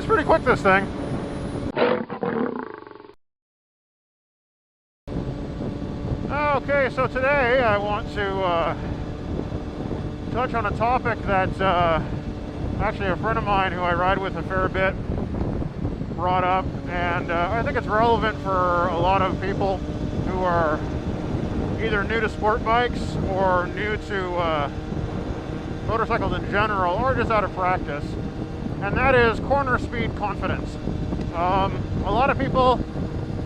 It's pretty quick, this thing. Okay, so today I want to touch on a topic that actually a friend of mine who I ride with a fair bit brought up, and I think it's relevant for a lot of people who are either new to sport bikes or new to motorcycles in general, or just out of practice, and that is corner speed confidence. A lot of people,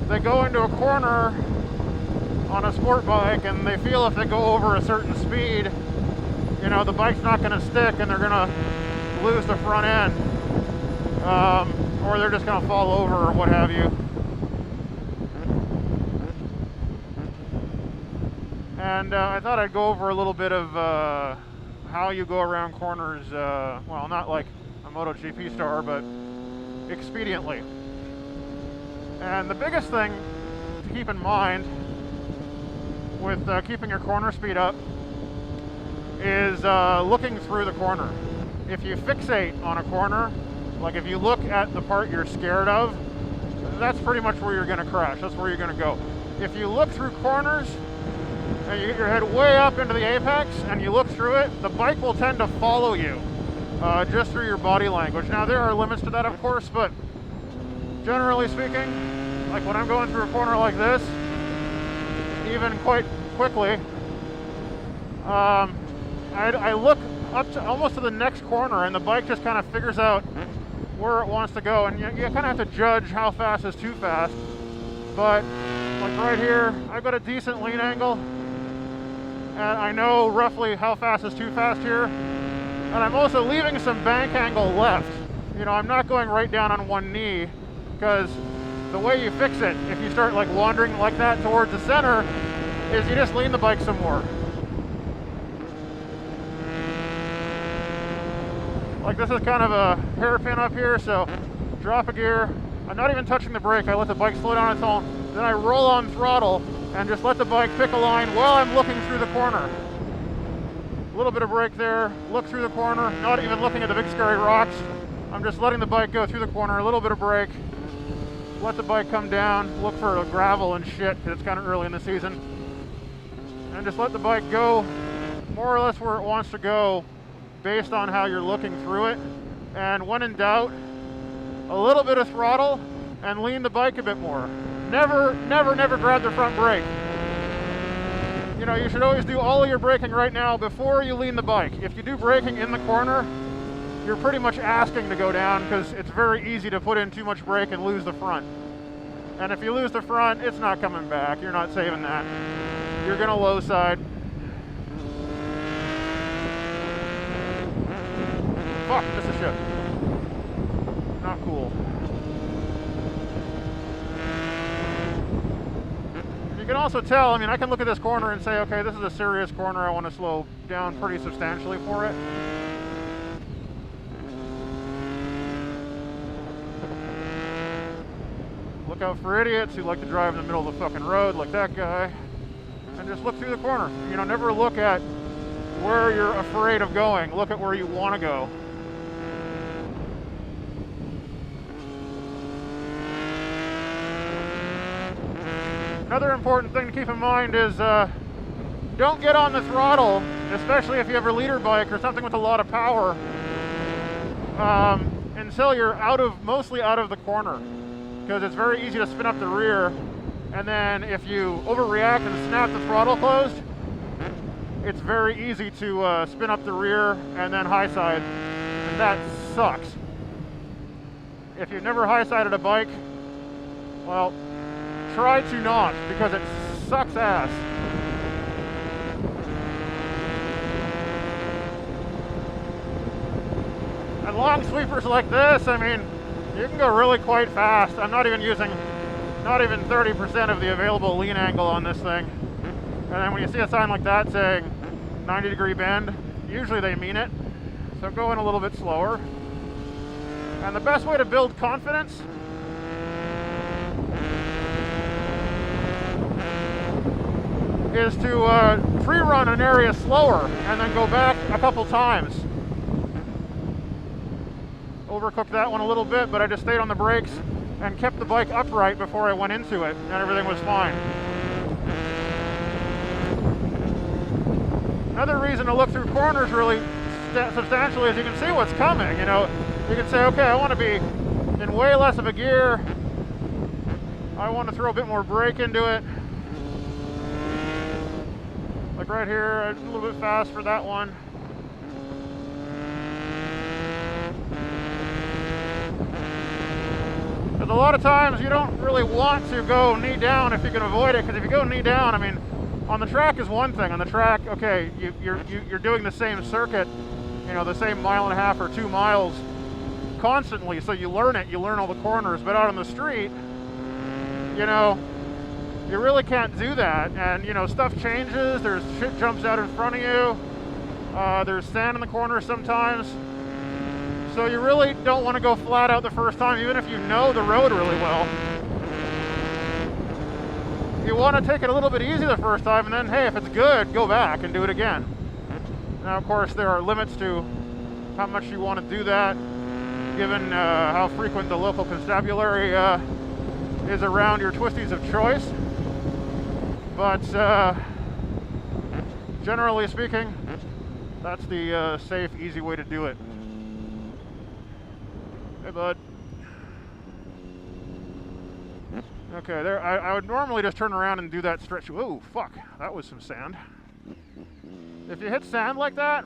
they go into a corner on a sport bike and they feel if they go over a certain speed, you know, the bike's not going to stick and they're going to lose the front end, or they're just going to fall over or what have you. And I thought I'd go over a little bit of how you go around corners, well, not like a MotoGP star, but expediently. And the biggest thing to keep in mind with keeping your corner speed up is looking through the corner. If you fixate on a corner, like if you look at the part you're scared of, that's pretty much where you're going to crash. That's where you're going to go. If you look through corners and you get your head way up into the apex and you look through it, the bike will tend to follow you just through your body language. Now there are limits to that, of course, but generally speaking, like when I'm going through a corner like this, even quite quickly, I look up to almost to the next corner and the bike just kind of figures out where it wants to go, and you kind of have to judge how fast is too fast. But like right here, I've got a decent lean angle and I know roughly how fast is too fast here, and I'm also leaving some bank angle left. You know, I'm not going right down on one knee, because the way you fix it, if you start like wandering like that towards the center, is you just lean the bike some more. Like this is kind of a hairpin up here, so drop a gear. I'm not even touching the brake. I let the bike slow down its own. Then I roll on throttle and just let the bike pick a line while I'm looking through the corner. A little bit of brake there, look through the corner, not even looking at the big scary rocks. I'm just letting the bike go through the corner, a little bit of brake. Let the bike come down, look for gravel and shit, because it's kind of early in the season. And just let the bike go more or less where it wants to go based on how you're looking through it. And when in doubt, a little bit of throttle and lean the bike a bit more. Never, never, never grab the front brake. You know, you should always do all of your braking right now before you lean the bike. If you do braking in the corner, you're pretty much asking to go down, because it's very easy to put in too much brake and lose the front. And if you lose the front, it's not coming back. You're not saving that. You're gonna low side. Fuck, this is shit. Not cool. You can also tell, I mean, I can look at this corner and say, okay, this is a serious corner. I want to slow down pretty substantially for it. Look out for idiots who like to drive in the middle of the fucking road like that guy. And just look through the corner. You know, never look at where you're afraid of going. Look at where you want to go. Another important thing to keep in mind is don't get on the throttle, especially if you have a leader bike or something with a lot of power, until you're mostly out of the corner, because it's very easy to spin up the rear, and then if you overreact and snap the throttle closed, it's very easy to spin up the rear and then high side, and that sucks. If you've never high sided a bike, well, try to not, because it sucks ass. And long sweepers like this, I mean, you can go really quite fast. I'm not even using, not even 30% of the available lean angle on this thing. And then when you see a sign like that saying 90-degree bend, usually they mean it. So go in a little bit slower. And the best way to build confidence is to pre-run an area slower and then go back a couple times. overcooked that one a little bit, but I just stayed on the brakes and kept the bike upright before I went into it, and everything was fine. Another reason to look through corners really substantially is you can see what's coming. You know, you can say, okay, I want to be in way less of a gear. I want to throw a bit more brake into it. Like right here, a little bit fast for that one. Because a lot of times you don't really want to go knee down if you can avoid it, because if you go knee down, I mean, on the track is one thing. On the track, okay, you're doing the same circuit, you know, the same 1.5 or 2 miles constantly, so you learn it, you learn all the corners. But out on the street, you know, you really can't do that. And, you know, stuff changes, there's shit jumps out in front of you, there's sand in the corners sometimes. So you really don't want to go flat out the first time, even if you know the road really well. You want to take it a little bit easy the first time, and then, hey, if it's good, go back and do it again. Now, of course, there are limits to how much you want to do that, given how frequent the local constabulary is around your twisties of choice. But generally speaking, that's the safe, easy way to do it. Hey, bud. Okay, there. I would normally just turn around and do that stretch. Ooh, fuck, that was some sand. If you hit sand like that,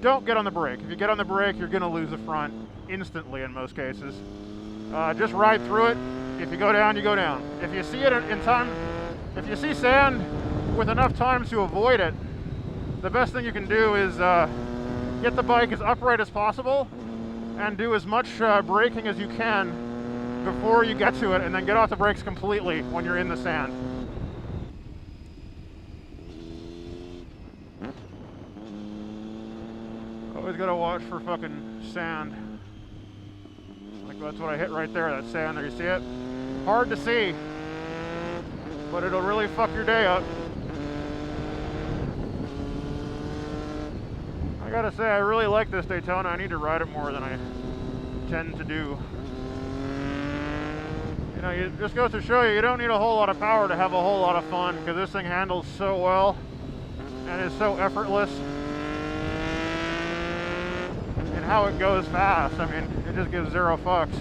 don't get on the brake. If you get on the brake, you're gonna lose the front instantly in most cases. Just ride through it. If you go down, you go down. If you see it in time, if you see sand with enough time to avoid it, the best thing you can do is get the bike as upright as possible and do as much braking as you can before you get to it, and then get off the brakes completely when you're in the sand. Always gotta watch for fucking sand. Like that's what I hit right there, that sand there, you see it? Hard to see, but it'll really fuck your day up. I gotta say, I really like this Daytona. I need to ride it more than I tend to do. You know, it just goes to show you, you don't need a whole lot of power to have a whole lot of fun, because this thing handles so well and is so effortless in how it goes fast. I mean, it just gives zero fucks.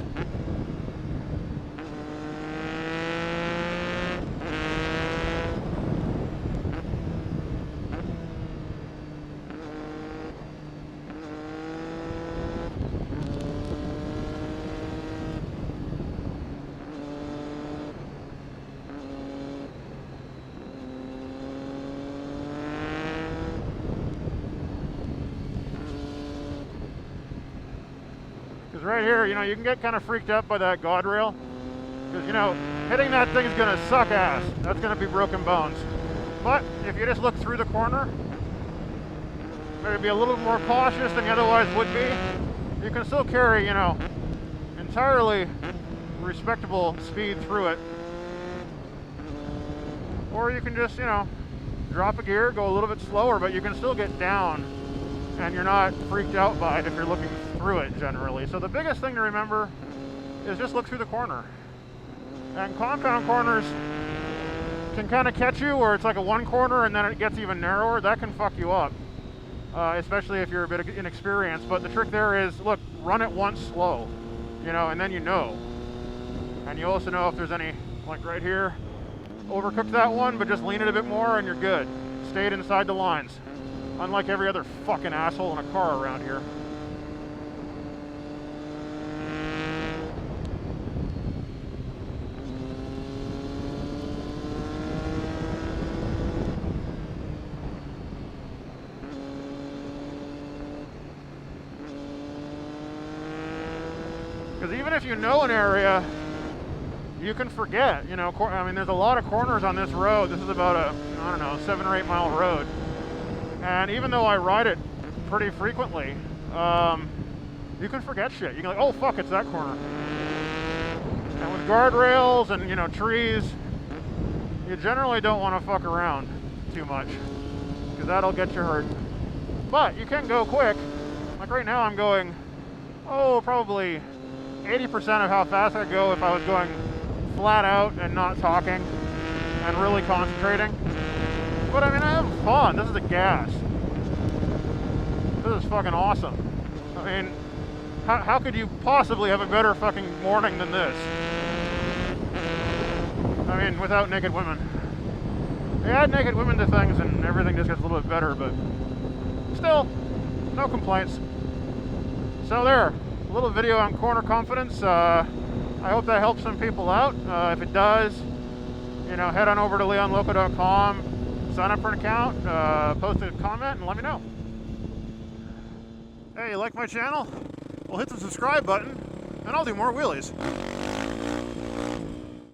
Right here, you know, you can get kind of freaked out by that guardrail, because, you know, hitting that thing is going to suck ass. That's going to be broken bones. But if you just look through the corner, maybe be a little more cautious than you otherwise would be, you can still carry, you know, entirely respectable speed through it. Or you can just, you know, drop a gear, go a little bit slower, but you can still get down, and you're not freaked out by it if you're looking through it generally. So the biggest thing to remember is just look through the corner. And compound corners can kind of catch you, where it's like a one corner and then it gets even narrower. That can fuck you up, especially if you're a bit inexperienced. But the trick there is, look, run it once slow, you know, and then you know. And you also know if there's any, like right here, overcooked that one, but just lean it a bit more and you're good. Stayed inside the lines. Unlike every other fucking asshole in a car around here. Because even if you know an area, you can forget, you know. I mean, there's a lot of corners on this road. This is about a, I don't know, 7 or 8 mile road. And even though I ride it pretty frequently, you can forget shit. You can like, oh fuck, it's that corner. And with guardrails and, you know, trees, you generally don't want to fuck around too much, because that'll get you hurt. But you can go quick. Like right now I'm going oh, probably 80% of how fast I'd go if I was going flat out and not talking and really concentrating. But I mean, I'm having fun. This is a gas. This is fucking awesome. I mean, how could you possibly have a better fucking morning than this? I mean, without naked women. They add naked women to things and everything just gets a little bit better, but still, no complaints. So there, a little video on corner confidence. I hope that helps some people out. If it does, you know, head on over to leonloco.com, sign up for an account, post a comment, and let me know. Hey, you like my channel? Well, hit the subscribe button, and I'll do more wheelies.